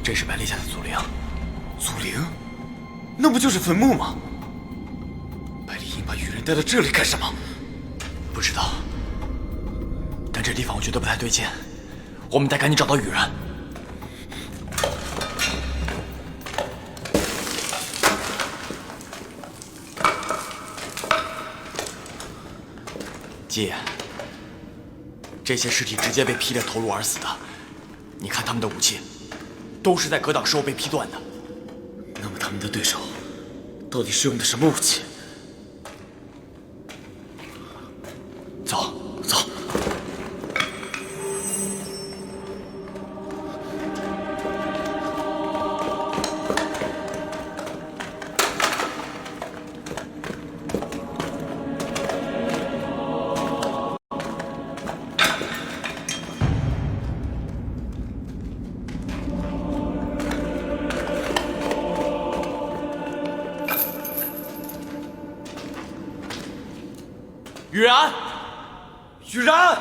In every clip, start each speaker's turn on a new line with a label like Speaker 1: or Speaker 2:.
Speaker 1: 这是百丽家的祖灵。
Speaker 2: 祖灵？那不就是坟墓吗？百丽英把羽人带到这里干什么？
Speaker 1: 不知道，但这地方我觉得不太对劲，我们得赶紧找到羽人。姐，这些尸体直接被劈裂头颅而死的，你看他们的武器，都是在格挡时候被劈断的。
Speaker 2: 那么他们的对手，到底是用的什么武器？
Speaker 1: 走，走。羽然，羽然！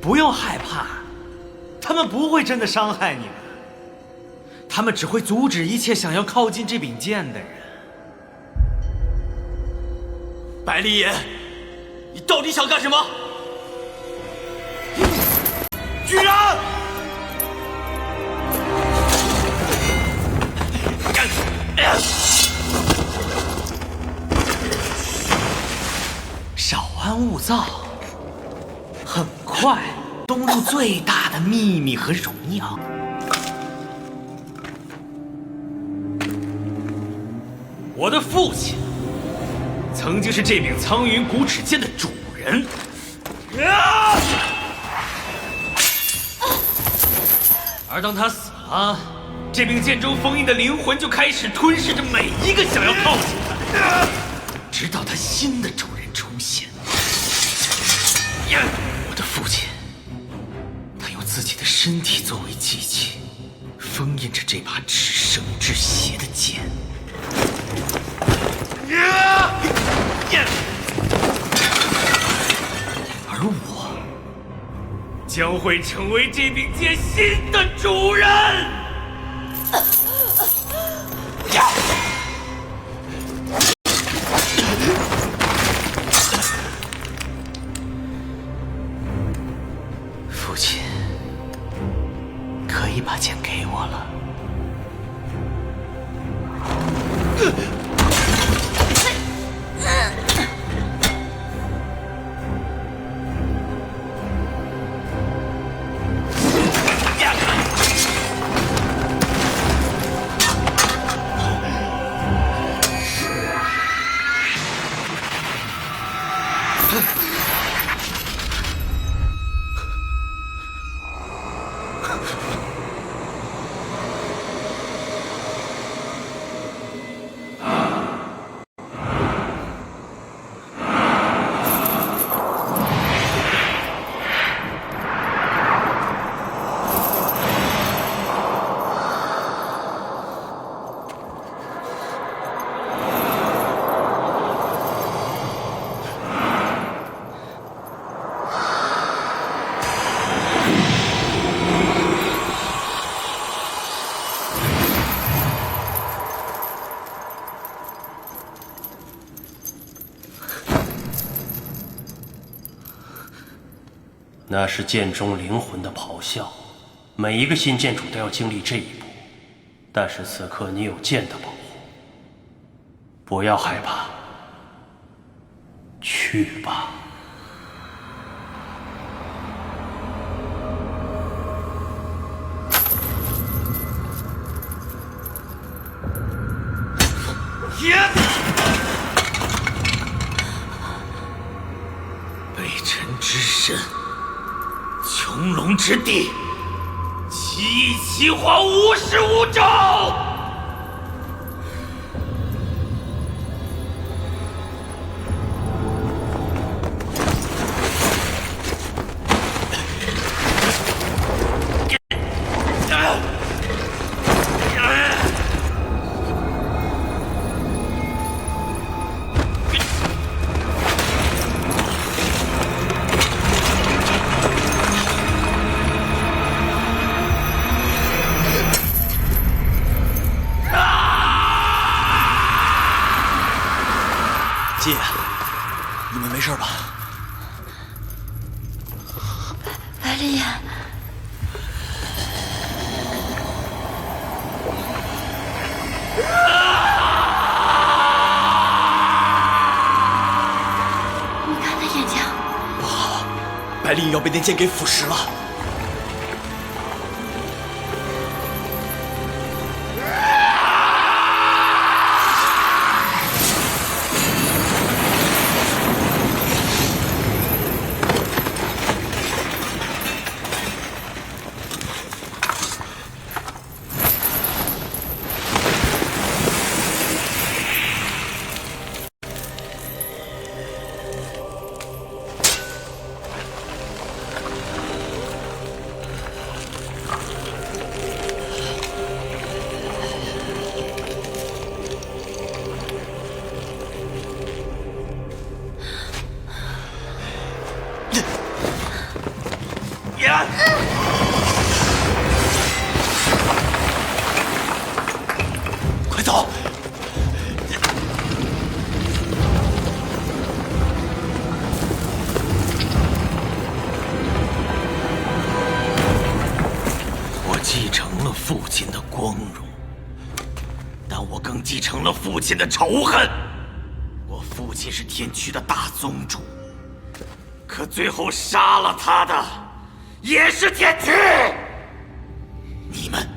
Speaker 3: 不用害怕，他们不会真的伤害你们，他们只会阻止一切想要靠近这柄剑的人。
Speaker 1: 百里眼，你到底想干什么？羽然！
Speaker 3: 少安勿躁，很快东路最大的秘密和荣耀。我的父亲曾经是这柄苍云古齿剑的主人。而当他死了，这柄剑中封印的灵魂就开始吞噬着每一个想要靠近他，直到他新的主人出现。我的父亲，他用自己的身体作为祭器，封印着这把至圣至邪的剑。而我将会成为这柄剑新的主人。父亲，可以把剑给我了。
Speaker 4: 那是剑中灵魂的咆哮，每一个新剑主都要经历这一步。但是此刻你有剑的保护，不要害怕，去吧。
Speaker 3: 北辰之身，穹隆之地，奇异奇花无始无终。
Speaker 1: 姐，你们没事吧？
Speaker 5: 白丽艳，你看他眼睛，
Speaker 1: 不好，白丽颖要被那剑给腐蚀了。快走！
Speaker 3: 我继承了父亲的光荣，但我更继承了父亲的仇恨。我父亲是天驱的大宗主，可最后杀了他的也是天驱。你们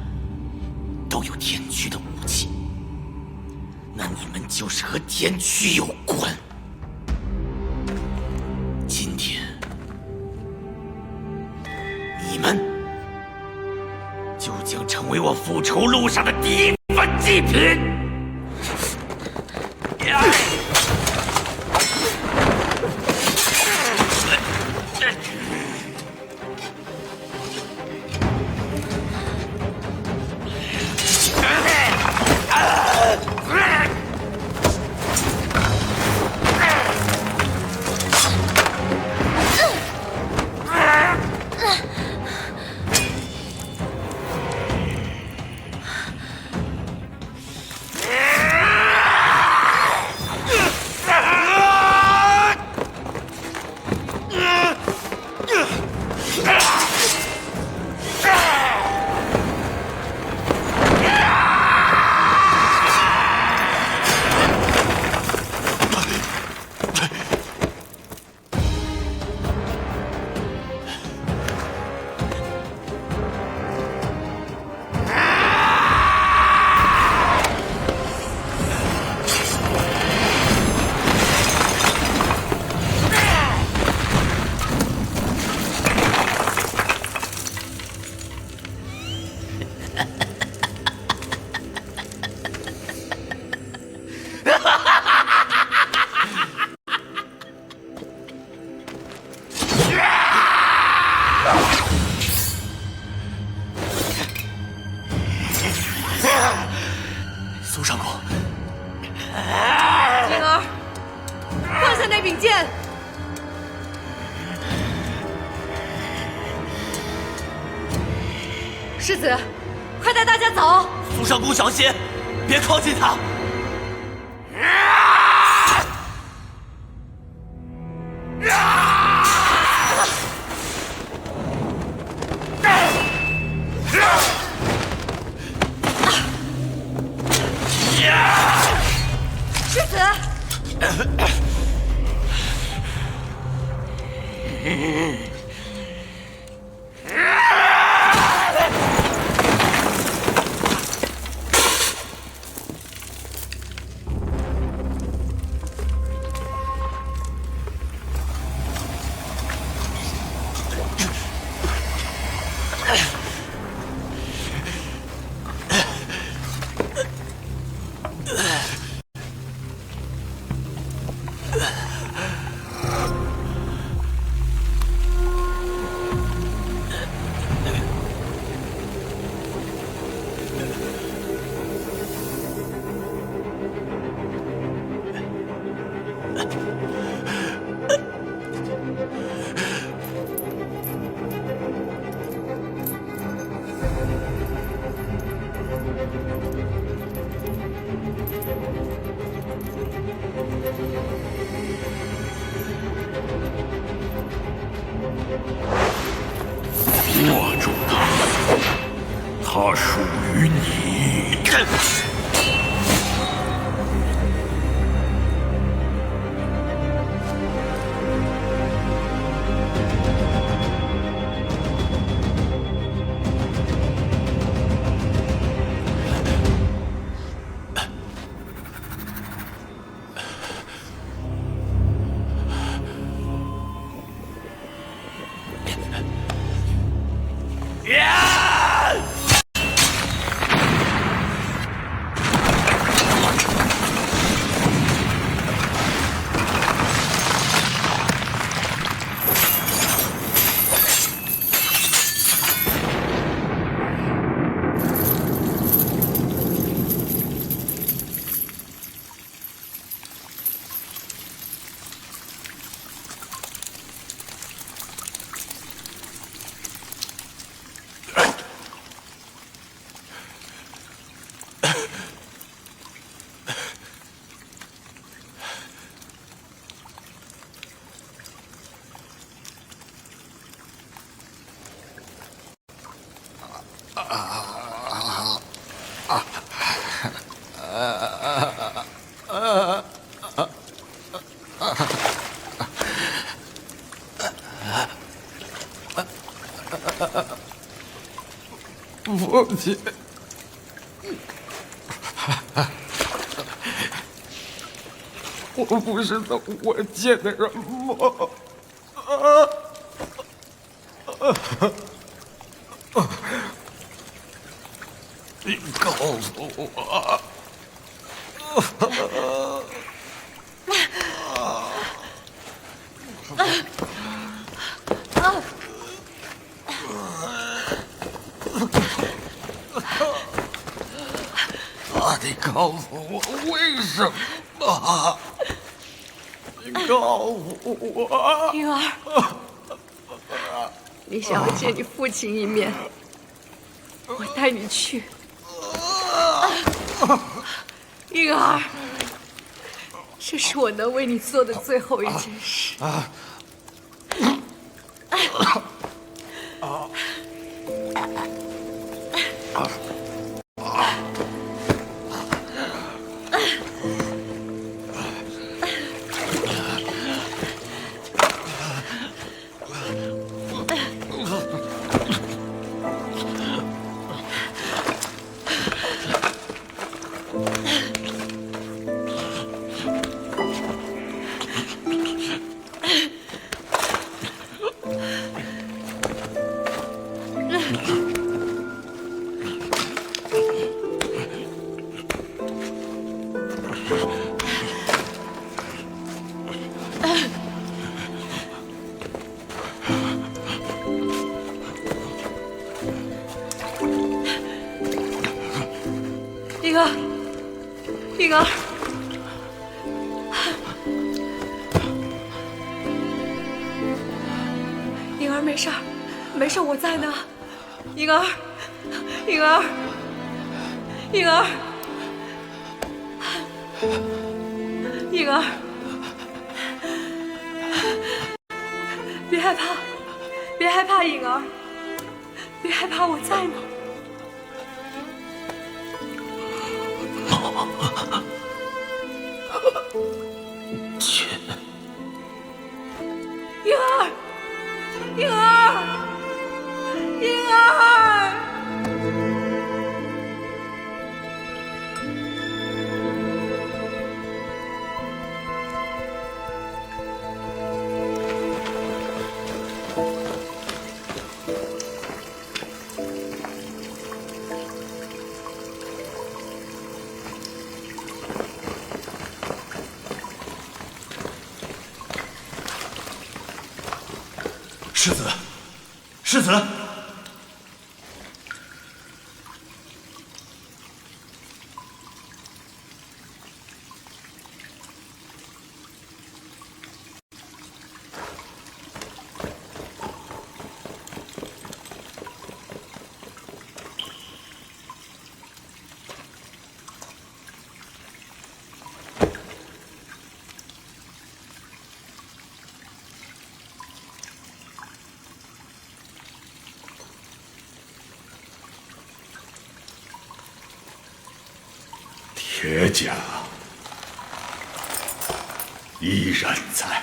Speaker 3: 都有天驱的武器，那你们就是和天驱有关。今天，你们就将成为我复仇路上的第一份祭品。
Speaker 1: 苏上公，
Speaker 6: 灵儿，换下那柄剑。世子，快带大家走！
Speaker 1: 苏上公小心，别靠近他。
Speaker 3: 它属于你。
Speaker 2: 父亲，我不是那我见的人吗？你告诉我，你告诉我为什么？你告诉我，
Speaker 6: 婴儿，你想要见你父亲一面，我带你去。婴儿，这是我能为你做的最后一件事。婴儿，婴儿，婴儿没事儿，没事儿，我在呢。婴儿，婴儿，婴儿，婴儿，别害怕，别害怕，婴儿，别害怕，我在呢。婴儿，婴儿，婴儿。
Speaker 1: 世子，世子，
Speaker 7: 铁甲依然在。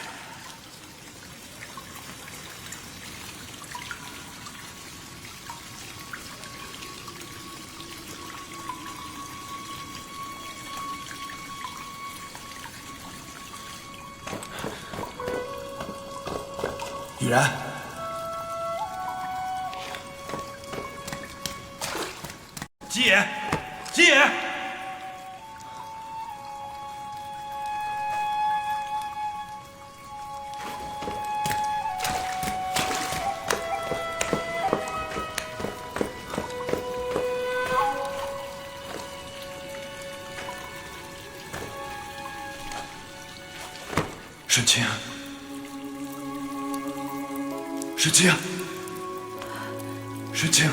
Speaker 2: 雨然，
Speaker 8: 吉野，吉野。
Speaker 2: 沈清，沈清，沈清，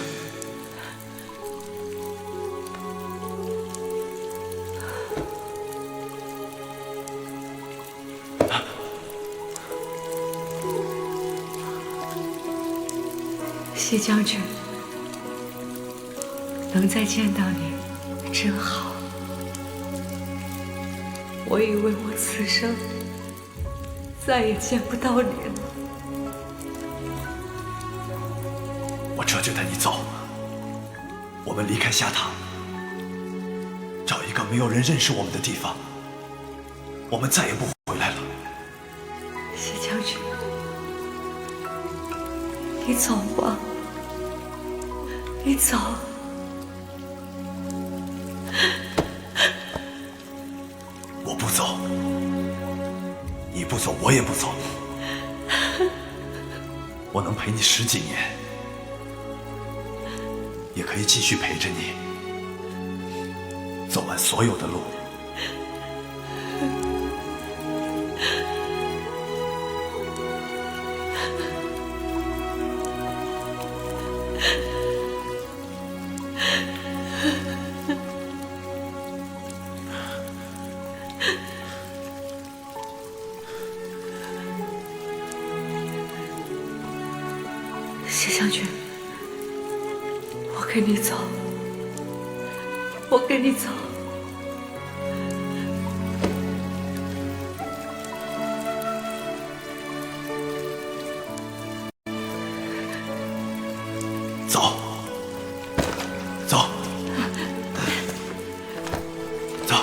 Speaker 6: 谢将军，能再见到你，真好。我以为我此生再也见不到你了。
Speaker 2: 我这就带你走。我们离开下塔，找一个没有人认识我们的地方。我们再也不回来了。
Speaker 6: 谢将军，你走吧，你走。
Speaker 2: 我不走，你不走，我也不走。我能陪你10几年，也可以继续陪着你，走完所有的路。
Speaker 6: 谢将军，我跟你走，我跟你走。
Speaker 2: 走，走，走。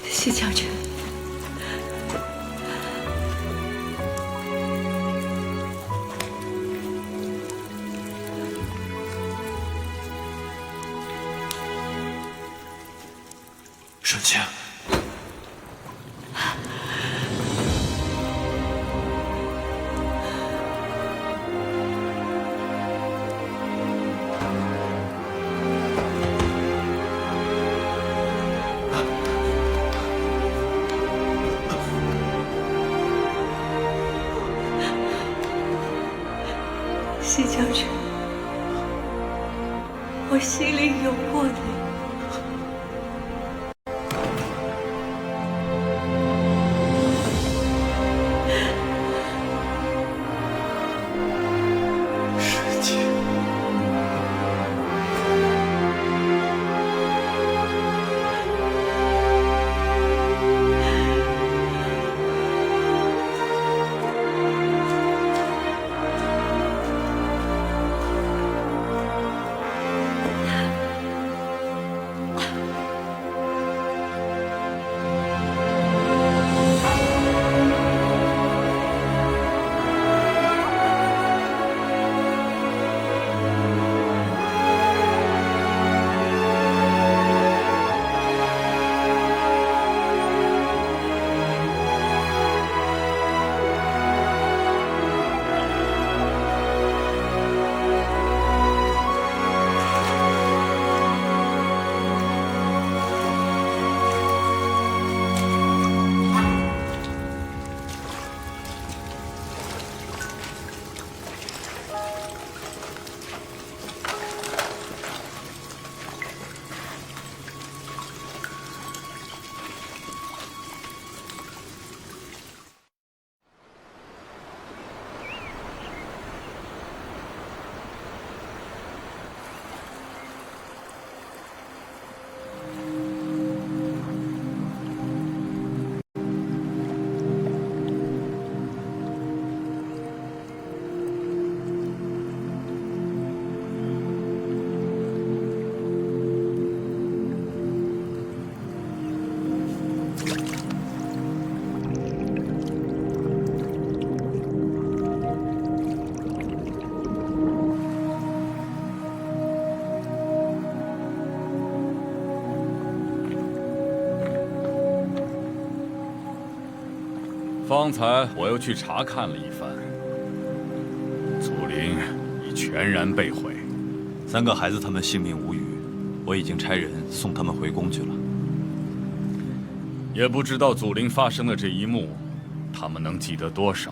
Speaker 6: 谢将军。
Speaker 2: 沈清，
Speaker 6: 谢将军，我心里有过你。
Speaker 9: 方才我又去查看了一番，祖陵已全然被毁
Speaker 2: ，3个孩子他们性命无虞，我已经差人送他们回宫去了。
Speaker 9: 也不知道祖陵发生的这一幕，他们能记得多少？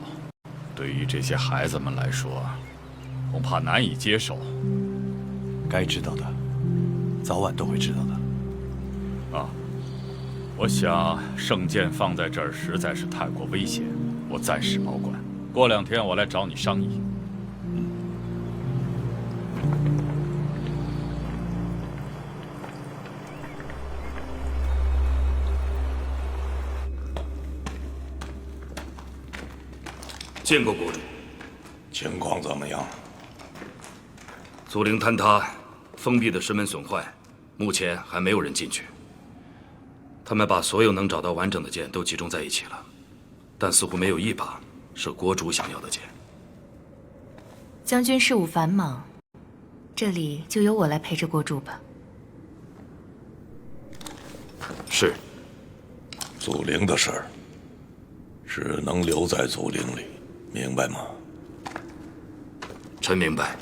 Speaker 9: 对于这些孩子们来说，恐怕难以接受。
Speaker 2: 该知道的，早晚都会知道的。
Speaker 9: 啊，我想圣剑放在这儿实在是太过危险，我暂时保管。过2天我来找你商议。
Speaker 10: 见过国主。
Speaker 7: 情况怎么样？
Speaker 10: 祖陵坍塌，封闭的石门损坏，目前还没有人进去。他们把所有能找到完整的剑都集中在一起了，但似乎没有一把是国主想要的剑。
Speaker 11: 将军事务繁忙，这里就由我来陪着国主吧。
Speaker 10: 是。
Speaker 7: 祖陵的事儿，只能留在祖陵里，明白吗？
Speaker 10: 臣明白。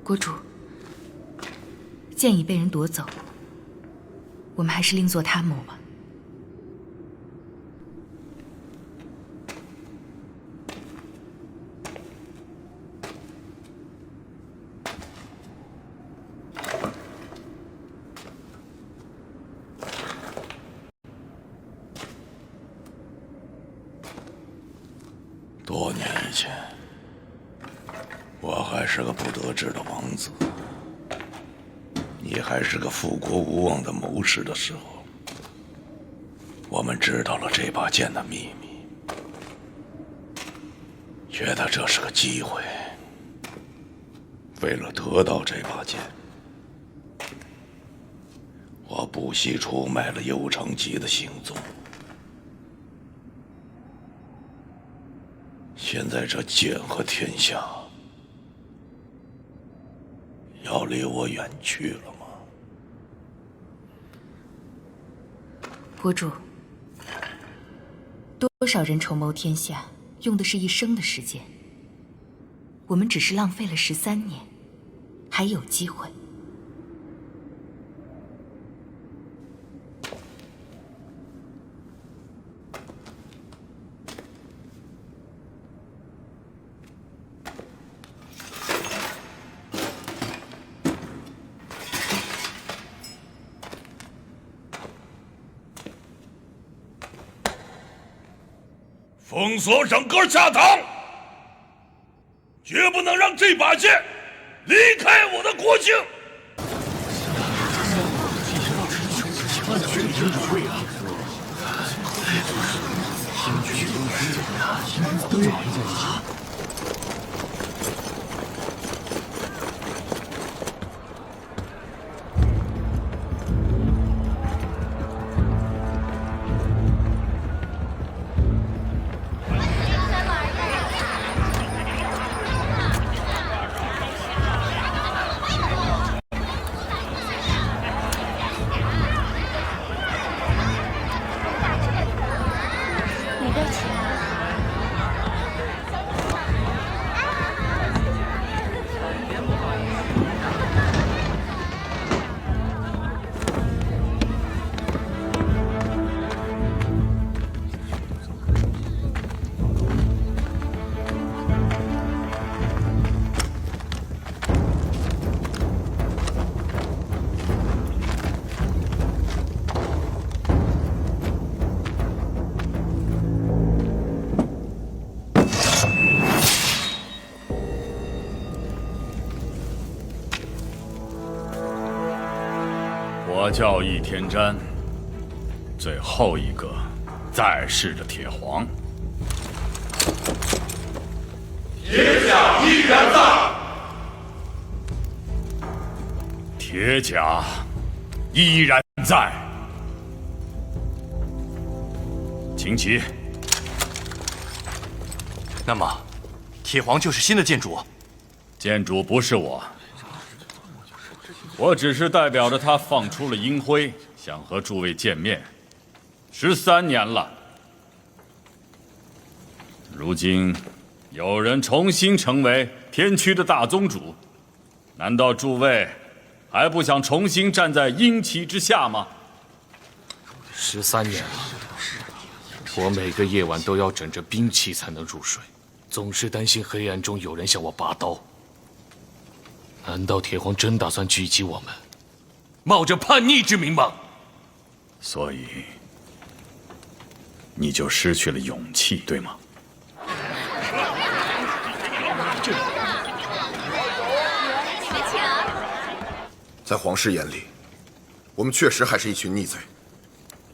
Speaker 11: 国主，剑已被人夺走，我们还是另作他谋吧。
Speaker 7: 多年以前，我还是个不得志的王子，你还是个复国无望的谋士的时候，我们知道了这把剑的秘密，觉得这是个机会。为了得到这把剑，我不惜出卖了幽城集的行踪。现在这剑和天下要离我远去了吗？
Speaker 11: 国主，多少人筹谋天下，用的是一生的时间，我们只是浪费了13年，还有机会。
Speaker 7: 封锁整个下堂，绝不能让这把剑离开我的国境。
Speaker 9: 叫易天瞻，最后一个在世的铁皇。
Speaker 8: 铁甲依然在。
Speaker 9: 铁甲依然在。秦琪，
Speaker 1: 那么，铁皇就是新的建主？
Speaker 9: 建主不是我，我只是代表着他放出了阴辉，想和诸位见面。13年了，如今有人重新成为天驱的大宗主，难道诸位还不想重新站在鹰旗之下吗
Speaker 12: ？13年了，我每个夜晚都要枕着兵器才能入睡，总是担心黑暗中有人向我拔刀。难道铁皇真打算狙击我们，冒着叛逆之名吗？
Speaker 9: 所以，你就失去了勇气，对吗？
Speaker 13: 在皇室眼里，我们确实还是一群逆贼。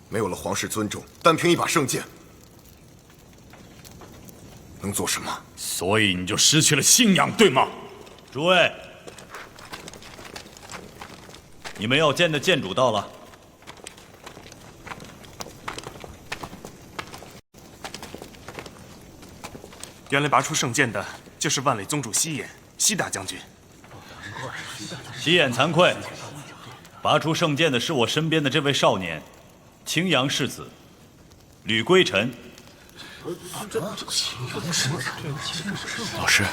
Speaker 13: 没有了皇室尊重，单凭一把圣剑，能做什么？
Speaker 9: 所以你就失去了信仰，对吗？
Speaker 8: 诸位，你们要见的建主到了。
Speaker 14: 原来拔出圣剑的就是万里宗主西衍，西大将军。
Speaker 8: 西衍惭愧，拔出圣剑的是我身边的这位少年，青阳世子吕归尘。
Speaker 15: 老师，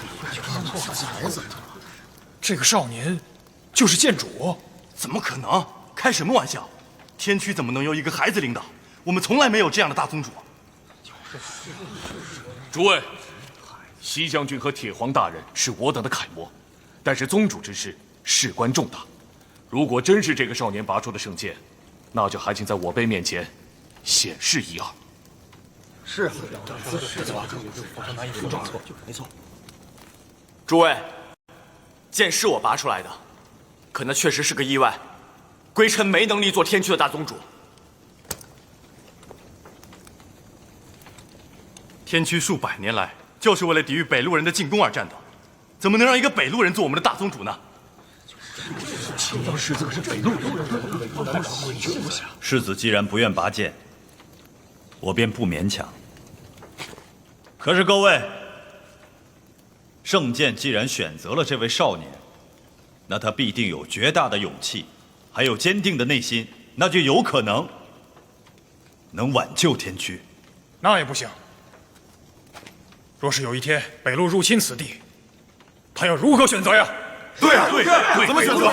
Speaker 15: 这个少年就是建主？
Speaker 14: 怎么可能？开什么玩笑！天驱怎么能由一个孩子领导？我们从来没有这样的大宗主。
Speaker 12: 诸位，西将军和铁皇大人是我等的楷模，但是宗主之事事关重大。如果真是这个少年拔出的圣剑，那就还请在我辈面前显示一二。
Speaker 1: 是，没错。诸位，剑是我拔出来的，可那确实是个意外。归尘没能力做天驱的大宗主。
Speaker 14: 天驱数百年来就是为了抵御北路人的进攻而战斗，怎么能让一个北路人做我们的大宗主呢？
Speaker 2: 世子可是北路人，
Speaker 8: 世子既然不愿拔剑，我便不勉强。可是各位，圣剑既然选择了这位少年，那他必定有绝大的勇气，还有坚定的内心，那就有可能能挽救天驱。
Speaker 15: 那也不行。若是有一天北路入侵此地，他要如何选择呀？
Speaker 14: 对啊，对，怎么选择？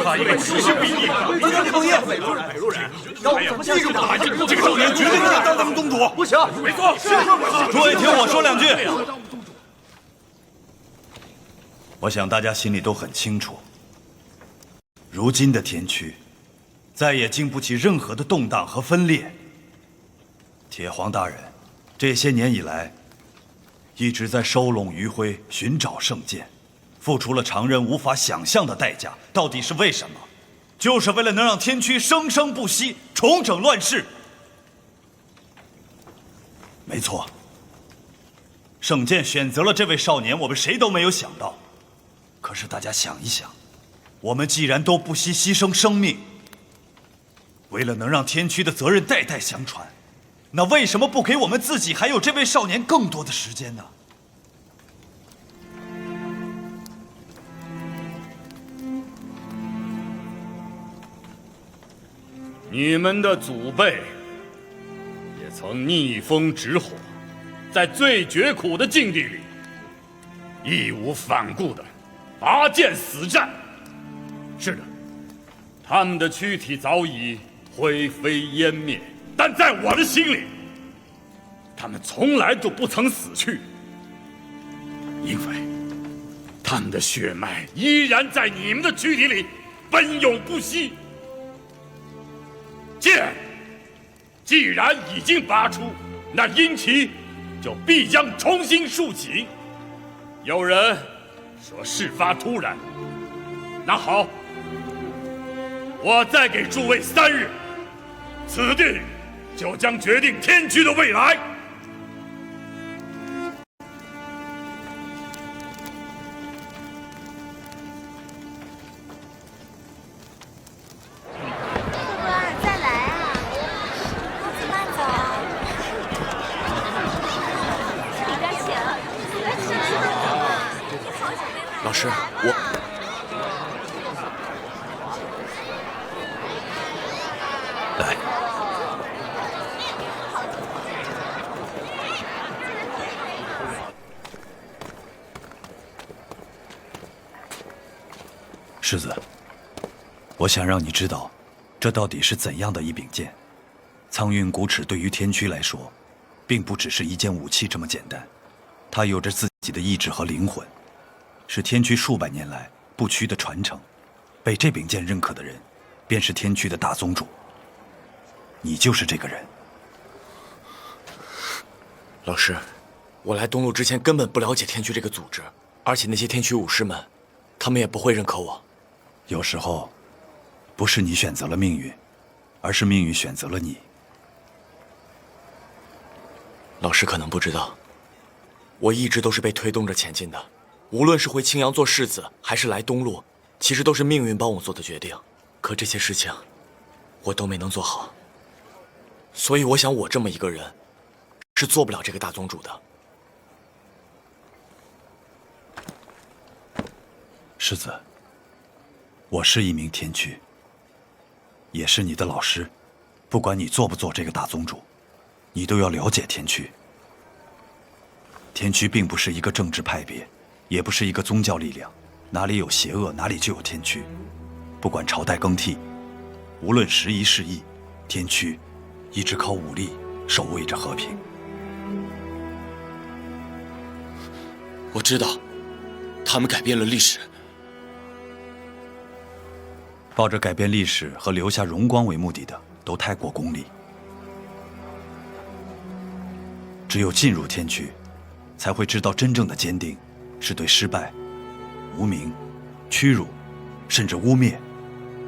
Speaker 15: 他一个其心必异，
Speaker 14: 他要抗议，北路人，要这个打这个少年绝对不能当咱们宗主。
Speaker 15: 不行，
Speaker 14: 没错，
Speaker 8: 诸位听我说两句。我想大家心里都很清楚，如今的天驱再也经不起任何的动荡和分裂。铁皇大人这些年以来一直在收拢余晖，寻找圣剑，付出了常人无法想象的代价。到底是为什么？就是为了能让天驱生生不息，重整乱世。没错，圣剑选择了这位少年，我们谁都没有想到。可是大家想一想，我们既然都不惜牺牲生命，为了能让天驱的责任代代相传，那为什么不给我们自己还有这位少年更多的时间呢？
Speaker 9: 你们的祖辈也曾逆风直火，在最绝苦的境地里，义无反顾的拔剑死战。是的，他们的躯体早已灰飞烟灭，但在我的心里，他们从来都不曾死去，因为他们的血脉依然在你们的躯体里奔涌不息。剑既然已经拔出，那阴旗就必将重新竖起。有人说事发突然，那好，我再给诸位3日，此地就将决定天区的未来。
Speaker 5: 再来啊！公子慢走啊！里边请。
Speaker 1: 老师，
Speaker 2: 来，
Speaker 8: 世子，我想让你知道，这到底是怎样的一柄剑。苍运古齿对于天驱来说，并不只是一件武器这么简单，它有着自己的意志和灵魂，是天驱数百年来不屈的传承。被这柄剑认可的人，便是天驱的大宗主。你就是这个人。
Speaker 1: 老师，我来东路之前根本不了解天驱这个组织，而且那些天驱武士们，他们也不会认可我。
Speaker 8: 有时候，不是你选择了命运，而是命运选择了你。
Speaker 1: 老师可能不知道，我一直都是被推动着前进的，无论是回青阳做世子，还是来东路，其实都是命运帮我做的决定。可这些事情，我都没能做好。所以我想，我这么一个人，是做不了这个大宗主的。
Speaker 8: 世子，我是一名天驱，也是你的老师。不管你做不做这个大宗主，你都要了解天驱。天驱并不是一个政治派别，也不是一个宗教力量，哪里有邪恶，哪里就有天驱。不管朝代更替，无论时移世易，天驱一直靠武力守卫着和平。
Speaker 12: 我知道，他们改变了历史。
Speaker 8: 抱着改变历史和留下荣光为目的的，都太过功利。只有进入天驱，才会知道真正的坚定，是对失败、无名、屈辱，甚至污蔑，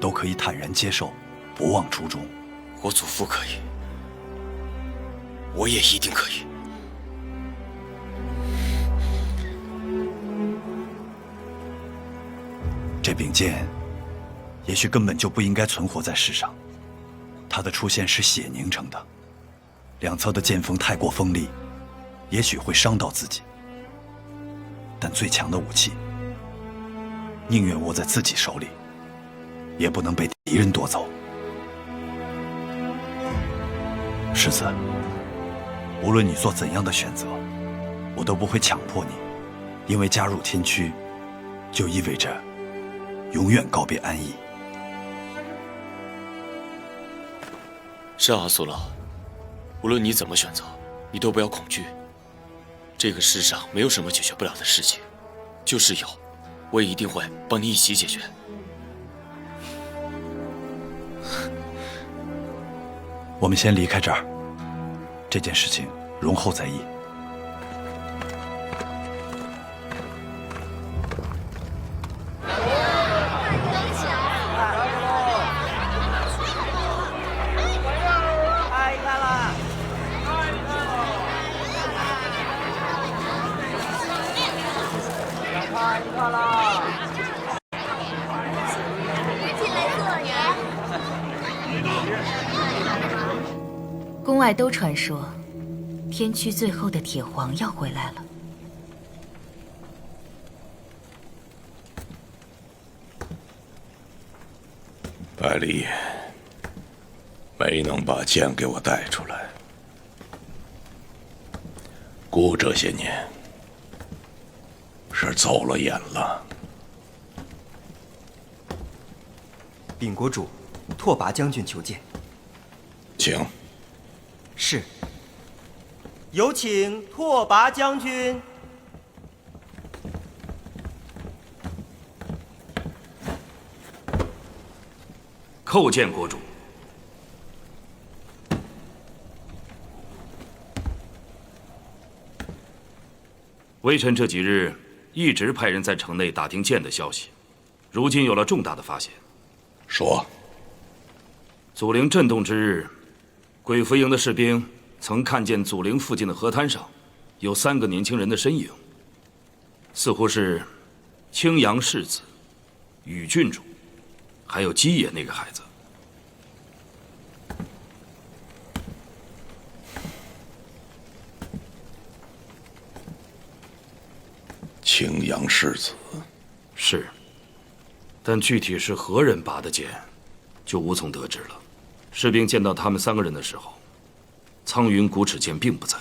Speaker 8: 都可以坦然接受，不忘初衷。
Speaker 12: 我祖父可以，我也一定可以。
Speaker 8: 这柄剑，也许根本就不应该存活在世上。它的出现是血凝成的，两侧的剑锋太过锋利，也许会伤到自己。但最强的武器，宁愿握在自己手里，也不能被敌人夺走。世子，无论你做怎样的选择，我都不会强迫你，因为加入天驱，就意味着永远告别安逸。
Speaker 12: 是啊，苏老，无论你怎么选择，你都不要恐惧。这个世上没有什么解决不了的事情，就是有，我也一定会帮你一起解决。
Speaker 8: 我们先离开这儿，这件事情容后再议。
Speaker 11: 宫外都传说，天驱最后的铁皇要回来了。
Speaker 7: 百里没能把剑给我带出来，姑这些年是走了眼了。
Speaker 16: 禀国主，拓跋将军求见。
Speaker 7: 请。
Speaker 16: 是。有请拓跋将军。
Speaker 10: 叩见国主。微臣这几日一直派人在城内打听剑的消息，如今有了重大的发现。
Speaker 7: 说。
Speaker 10: 祖灵震动之日，鬼符营的士兵曾看见祖灵附近的河滩上有3个年轻人的身影，似乎是青阳世子、宇郡主，还有基野那个孩子。
Speaker 7: 青阳世子
Speaker 10: 是，但具体是何人拔的剑，就无从得知了。士兵见到他们3个人的时候，苍云古齿剑并不在。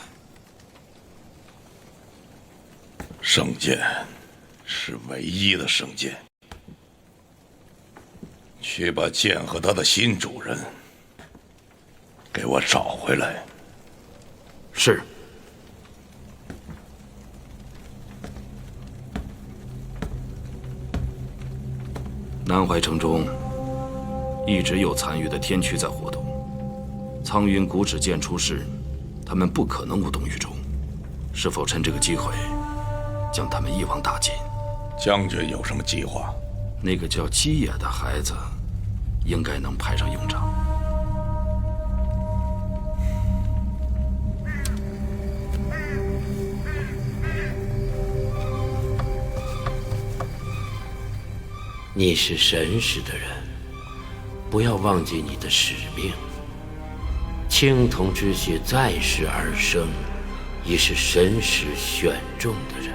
Speaker 7: 圣剑是唯一的圣剑，去把剑和他的新主人给我找回来。
Speaker 10: 是。南怀城中一直有残余的天驱在活动，苍云古齿剑出世，他们不可能无动于衷。是否趁这个机会将他们一网打尽？
Speaker 7: 将军有什么计划？
Speaker 10: 那个叫基野的孩子，应该能派上用场。
Speaker 17: 你是神使的人，不要忘记你的使命。青铜之血在世而生，已是神使选中的人。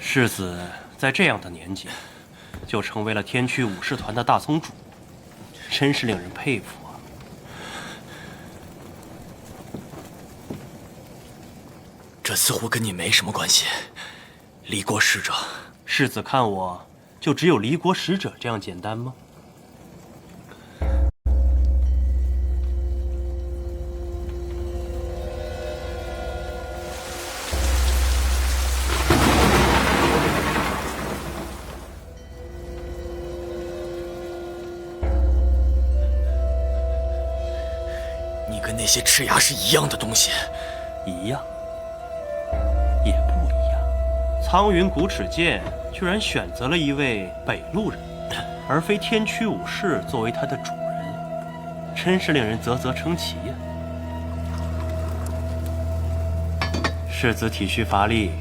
Speaker 4: 世子在这样的年纪，就成为了天驱武士团的大宗主，真是令人佩服啊！
Speaker 1: 这似乎跟你没什么关系，离国使者。
Speaker 4: 世子看我，就只有离国使者这样简单吗？
Speaker 1: 那些赤牙是一样的东西，
Speaker 4: 一样，也不一样。苍云古齿剑居然选择了一位北路人，而非天驱武士作为他的主人，真是令人啧啧称奇呀！世子体虚乏力，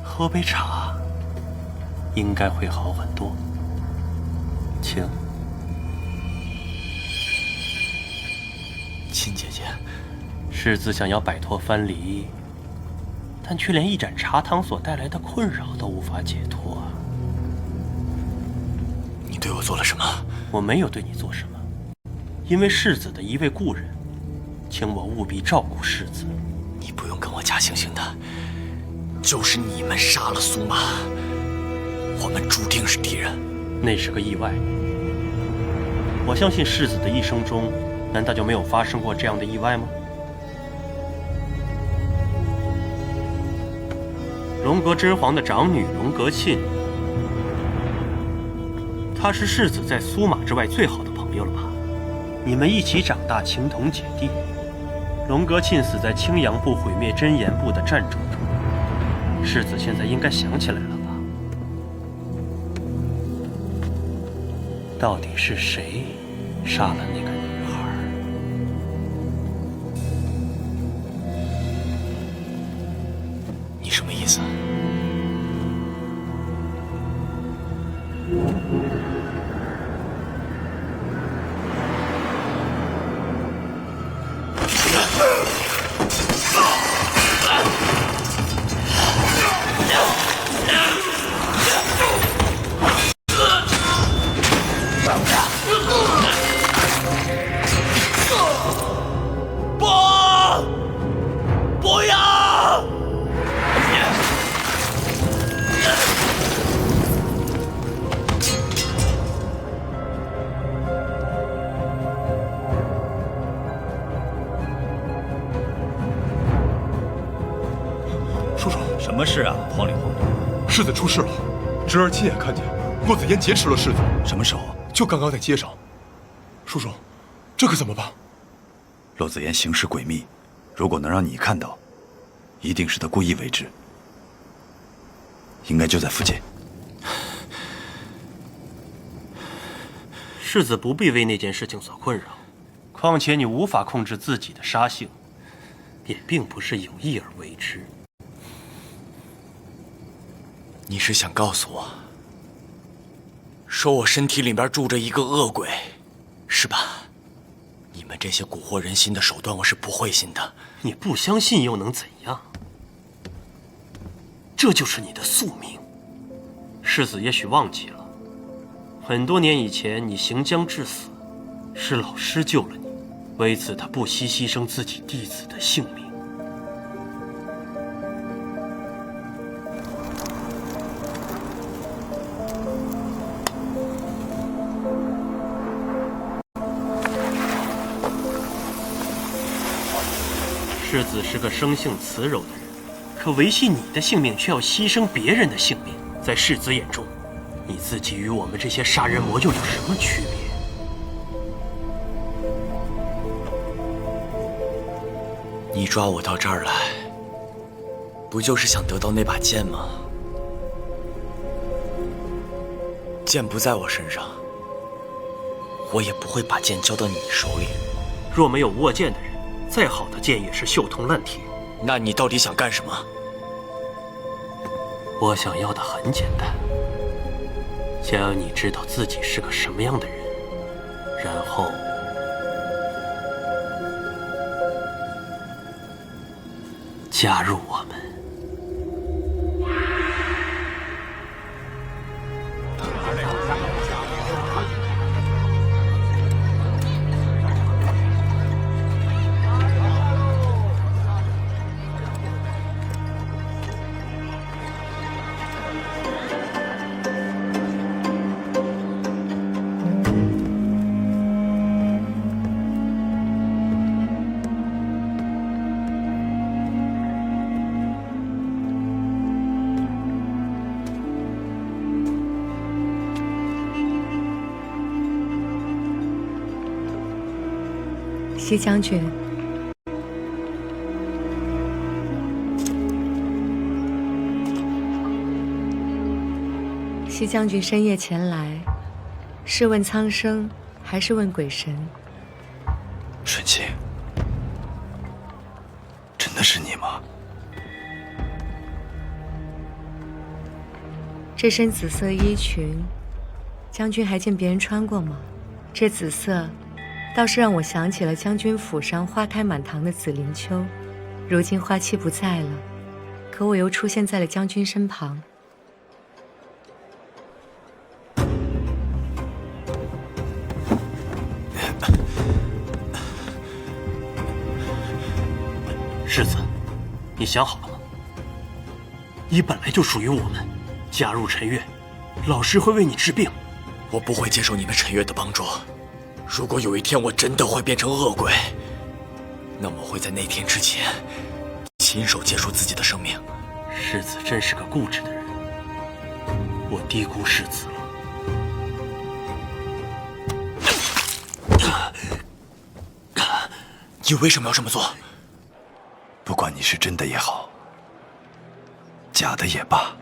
Speaker 4: 喝杯茶，应该会好很多。请。
Speaker 1: 亲姐姐，
Speaker 4: 世子想要摆脱藩篱，但却连一盏茶汤所带来的困扰都无法解脱啊！
Speaker 1: 你对我做了什么？
Speaker 4: 我没有对你做什么，因为世子的一位故人，请我务必照顾世子。
Speaker 1: 你不用跟我假惺惺的，就是你们杀了苏玛，我们注定是敌人。
Speaker 4: 那是个意外。我相信世子的一生中，难道就没有发生过这样的意外吗？龙阁之皇的长女龙阁沁，她是世子在苏玛之外最好的朋友了吧？你们一起长大，情同姐弟。龙格沁死在青阳部毁灭真言部的战争中。世子现在应该想起来了吧？到底是谁杀了那个女孩？
Speaker 1: 你什么意思？
Speaker 3: 不要！
Speaker 14: 叔叔，
Speaker 8: 什么事啊？慌里慌张。
Speaker 14: 世子出事了，侄儿亲眼看见骆子嫣劫持了世子。
Speaker 8: 什么时候？
Speaker 14: 就刚刚在街上。叔叔，这可怎么办？
Speaker 8: 骆子嫣行事诡秘，如果能让你看到，一定是他故意为之。应该就在附近。
Speaker 4: 世子不必为那件事情所困扰，况且你无法控制自己的杀性，也并不是有意而为之。
Speaker 1: 你是想告诉我，说我身体里边住着一个恶鬼，是吧？你们这些蛊惑人心的手段，我是不会信的。
Speaker 4: 你不相信又能怎样？这就是你的宿命。世子也许忘记了，很多年以前你行将至死，是老师救了你，为此他不惜牺牲自己弟子的性命。世子是个生性慈柔的人，可维系你的性命却要牺牲别人的性命，在世子眼中，你自己与我们这些杀人魔又有什么区别？
Speaker 1: 你抓我到这儿来，不就是想得到那把剑吗？剑不在我身上，我也不会把剑交到你手里。
Speaker 4: 若没有握剑的人，再好的剑也是锈铜烂铁。
Speaker 1: 那你到底想干什么？
Speaker 4: 我想要的很简单，想要你知道自己是个什么样的人，然后加入我们。
Speaker 6: 西将军，西将军深夜前来，是问苍生，还是问鬼神？
Speaker 8: 顺清，真的是你吗？
Speaker 6: 这身紫色衣裙，将军还见别人穿过吗？这紫色倒是让我想起了将军府上花开满堂的紫菱秋，如今花期不在了，可我又出现在了将军身旁。
Speaker 4: 世子，你想好了吗？你本来就属于我们，加入陈月，老师会为你治病。
Speaker 1: 我不会接受你们陈月的帮助。如果有一天我真的会变成恶鬼，那么我会在那天之前亲手结束自己的生命。
Speaker 4: 世子真是个固执的人，我低估世子
Speaker 1: 了。你为什么要这么做？
Speaker 8: 是真的也好，假的也罢，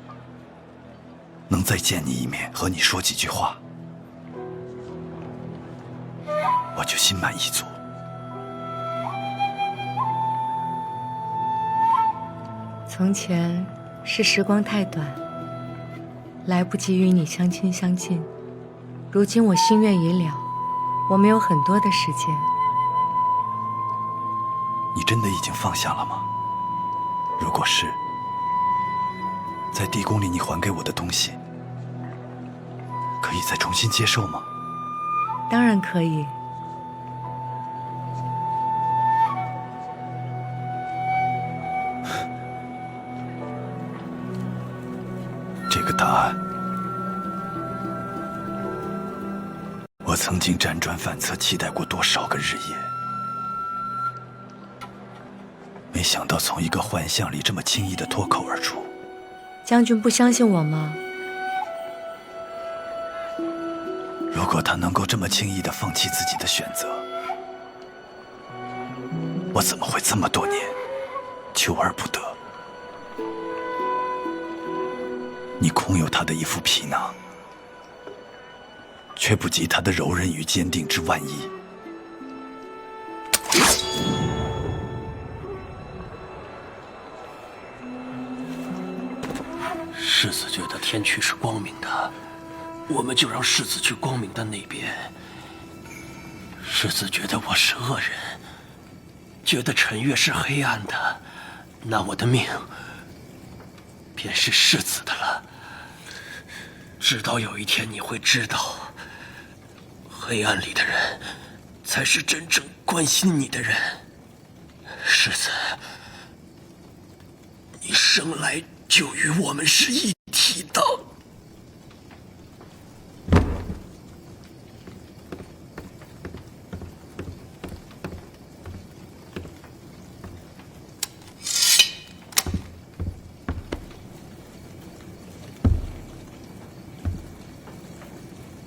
Speaker 8: 能再见你一面，和你说几句话，我就心满意足。
Speaker 6: 从前是时光太短，来不及与你相亲相近。如今我心愿已了，我们有很多的时间。
Speaker 8: 你真的已经放下了吗？如果是，在地宫里你还给我的东西，可以再重新接受吗？
Speaker 6: 当然可以。
Speaker 8: 这个答案，我曾经辗转反侧，期待过多少个日夜，没想到从一个幻象里这么轻易地脱口而出。
Speaker 6: 将军不相信我吗？
Speaker 8: 如果他能够这么轻易地放弃自己的选择，我怎么会这么多年求而不得？你空有他的一副皮囊，却不及他的柔韧与坚定之万一。
Speaker 4: 世子觉得天驱是光明的，我们就让世子去光明的那边。世子觉得我是恶人，觉得陈月是黑暗的，那我的命便是世子的了。直到有一天你会知道，黑暗里的人才是真正关心你的人。世子，你生来就与我们是一体的。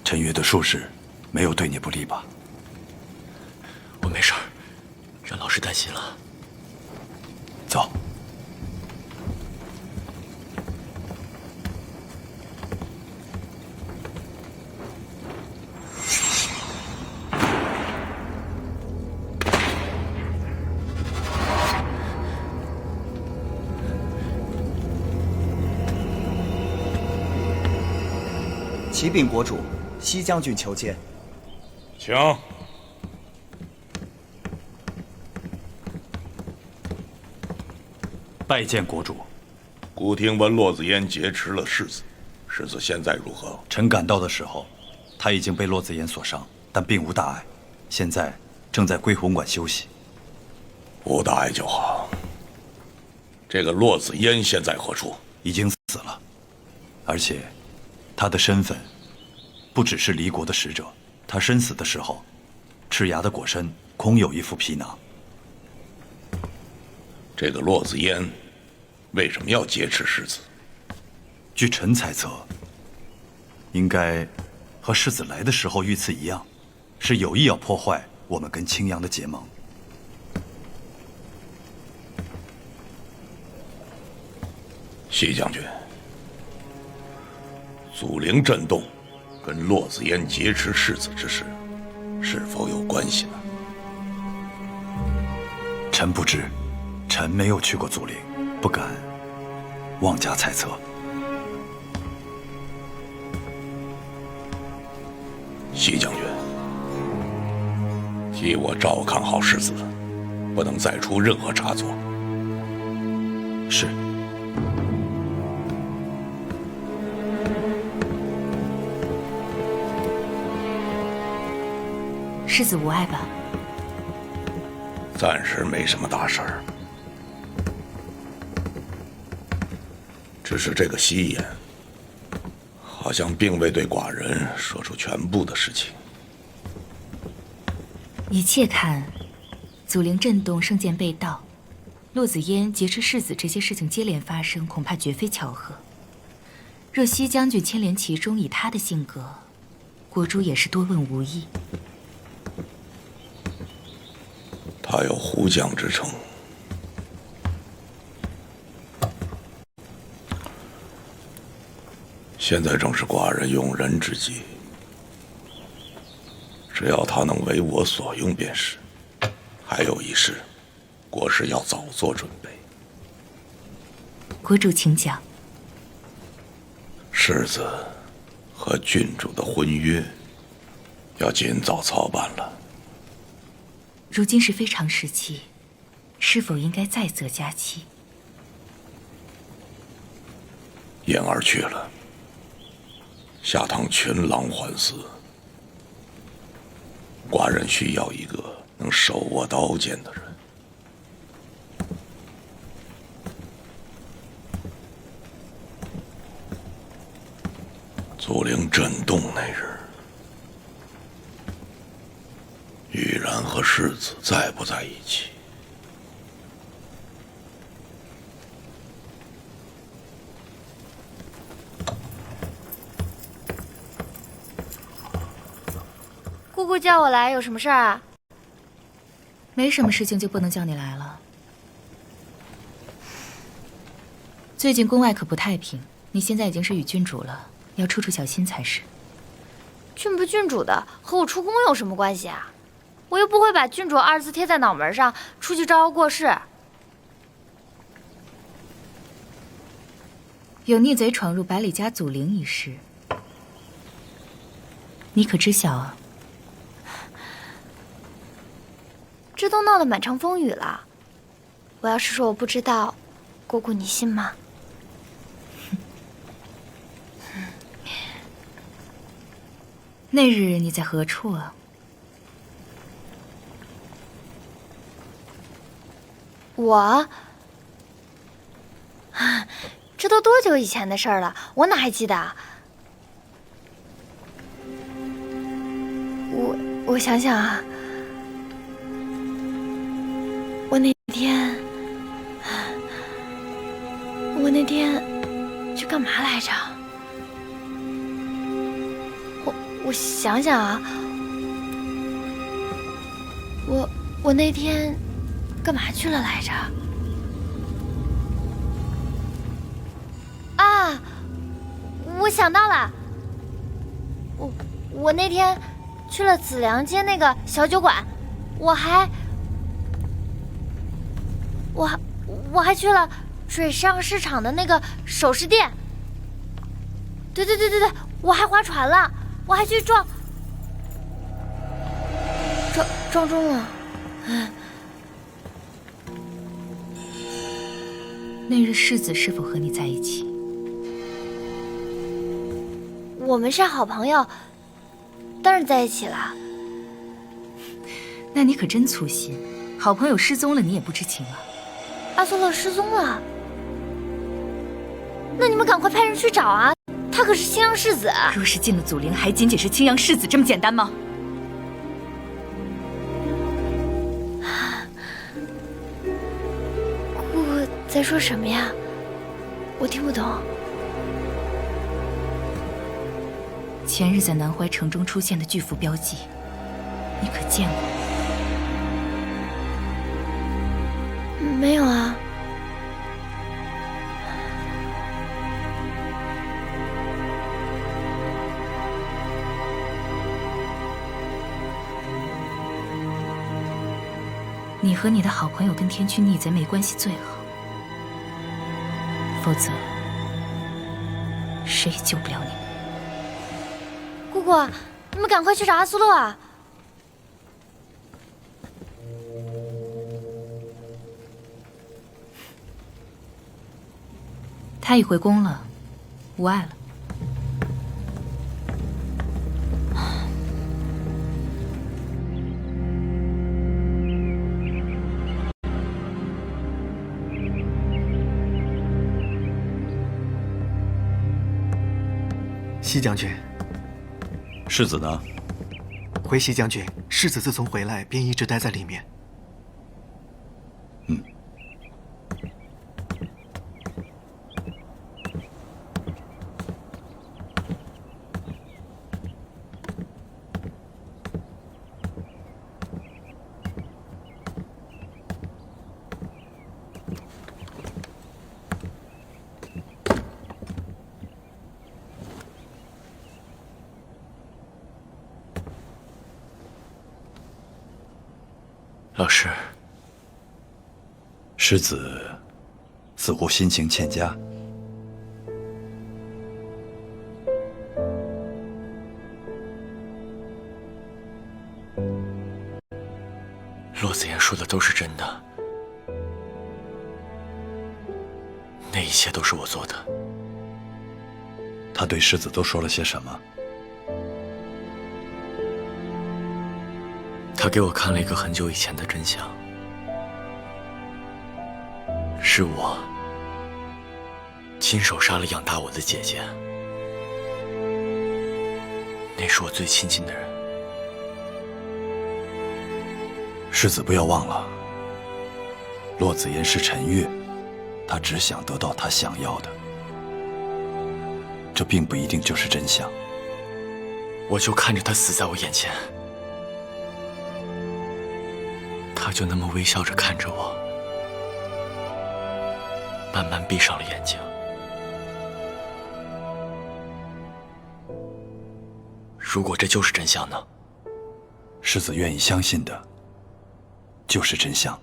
Speaker 8: 陈月的术士没有对你不利吧？
Speaker 1: 我没事儿，袁老师担心了。
Speaker 8: 走。
Speaker 16: 启禀国主，西将军求见。
Speaker 7: 请。
Speaker 8: 拜见国主。
Speaker 7: 孤听闻骆子嫣劫持了世子，世子现在如何？
Speaker 8: 臣赶到的时候，他已经被骆子嫣所伤，但并无大碍，现在正在归红馆休息。
Speaker 7: 无大碍就好。这个骆子嫣现在何处？
Speaker 8: 已经死了，而且他的身份不只是离国的使者。他身死的时候，赤牙的果身空有一副皮囊。
Speaker 7: 这个骆子嫣为什么要劫持世子？
Speaker 8: 据臣猜测，应该和世子来的时候遇刺一样，是有意要破坏我们跟青阳的结盟。
Speaker 7: 西将军，祖灵震动跟骆子嫣劫持世子之事是否有关系呢？
Speaker 8: 臣不知，臣没有去过祖陵，不敢妄加猜测。
Speaker 7: 西将军，替我照看好世子，不能再出任何差错。
Speaker 8: 是。
Speaker 11: 世子无碍吧？
Speaker 7: 暂时没什么大事儿，只是这个西言好像并未对寡人说出全部的事情。
Speaker 11: 一切看，祖灵震动，圣剑被盗，骆子嫣劫持世子，这些事情接连发生，恐怕绝非巧合。若西将军牵连其中，以他的性格，国主也是多问无益。
Speaker 7: 他有虎将之称，现在正是寡人用人之际，只要他能为我所用便是。还有一事，国师要早做准备。
Speaker 11: 国主请讲。
Speaker 7: 世子和郡主的婚约要尽早操办了。
Speaker 11: 如今是非常时期，是否应该再择佳期？
Speaker 7: 燕儿去了，下堂群狼环伺，寡人需要一个能手握刀剑的人。祖陵震动那日，玉然和世子在不在一起？
Speaker 5: 姑姑叫我来，有什么事儿啊？
Speaker 11: 没什么事情就不能叫你来了。最近宫外可不太平，你现在已经是与郡主了，要处处小心才是。
Speaker 5: 郡不郡主的和我出宫有什么关系啊？我又不会把郡主二字贴在脑门上，出去招摇过市。
Speaker 11: 有逆贼闯入百里家祖陵一事，你可知晓啊？
Speaker 5: 这都闹得满城风雨了，我要是说我不知道，姑姑你信吗？
Speaker 11: 那日你在何处啊？
Speaker 5: 我，这都多久以前的事儿了，我哪还记得啊？我想想啊，我那天去干嘛来着？我想想啊，我那天干嘛去了来着？啊，我想到了，我那天去了紫良街那个小酒馆，我还去了水上市场的那个首饰店。对，我还划船了。我还去撞钟了。
Speaker 11: 那日世子是否和你在一起？
Speaker 5: 我们是好朋友，当然在一起了。
Speaker 11: 那你可真粗心，好朋友失踪了你也不知情啊？
Speaker 5: 阿苏勒失踪了，那你们赶快派人去找啊！他可是青阳世子。
Speaker 11: 若是进了祖陵，还仅仅是青阳世子这么简单吗？
Speaker 5: 姑姑在说什么呀？我听不懂。
Speaker 11: 前日在南怀城中出现的巨幅标记，你可见过？
Speaker 5: 没有啊。
Speaker 11: 你和你的好朋友跟天驱逆贼没关系最好，否则谁也救不了你们。
Speaker 5: 姑姑，你们赶快去找阿苏洛啊！
Speaker 11: 他已回宫了，无碍了。
Speaker 2: 西将军，
Speaker 8: 世子呢？
Speaker 2: 回西将军，世子自从回来便一直待在里面。
Speaker 1: 老师，
Speaker 8: 世子似乎心情欠佳。
Speaker 1: 骆子言说的都是真的，那一切都是我做的。
Speaker 8: 他对世子都说了些什么？
Speaker 1: 他给我看了一个很久以前的真相，是我亲手杀了养大我的姐姐，那是我最亲近的人。
Speaker 8: 世子不要忘了，骆子言是陈月，他只想得到他想要的，这并不一定就是真相。
Speaker 1: 我就看着他死在我眼前，他就那么微笑着看着我，慢慢闭上了眼睛。如果这就是真相呢？
Speaker 8: 世子愿意相信的就是真相。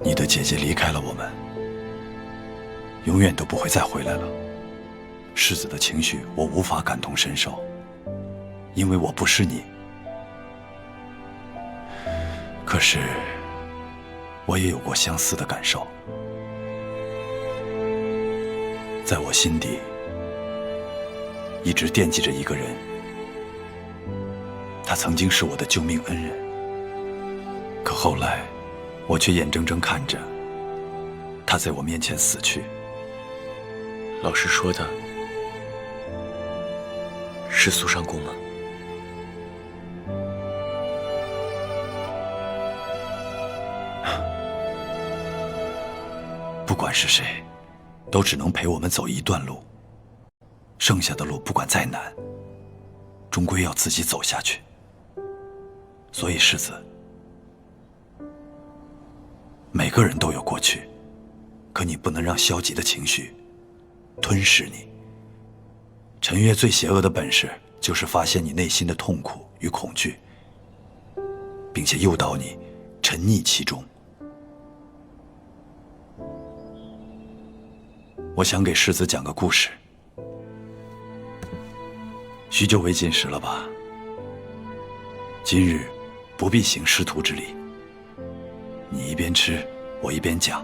Speaker 8: 你的姐姐离开了我们，永远都不会再回来了。世子的情绪我无法感同身受，因为我不是你。可是我也有过相似的感受，在我心底一直惦记着一个人，他曾经是我的救命恩人，可后来我却眼睁睁看着他在我面前死去。
Speaker 1: 老师说的是苏尚宫吗？
Speaker 8: 不管是谁，都只能陪我们走一段路，剩下的路不管再难，终归要自己走下去。所以世子，每个人都有过去，可你不能让消极的情绪吞噬你。陈月最邪恶的本事就是发现你内心的痛苦与恐惧，并且诱导你沉溺其中。我想给世子讲个故事。许久未进食了吧？今日不必行师徒之礼，你一边吃，我一边讲。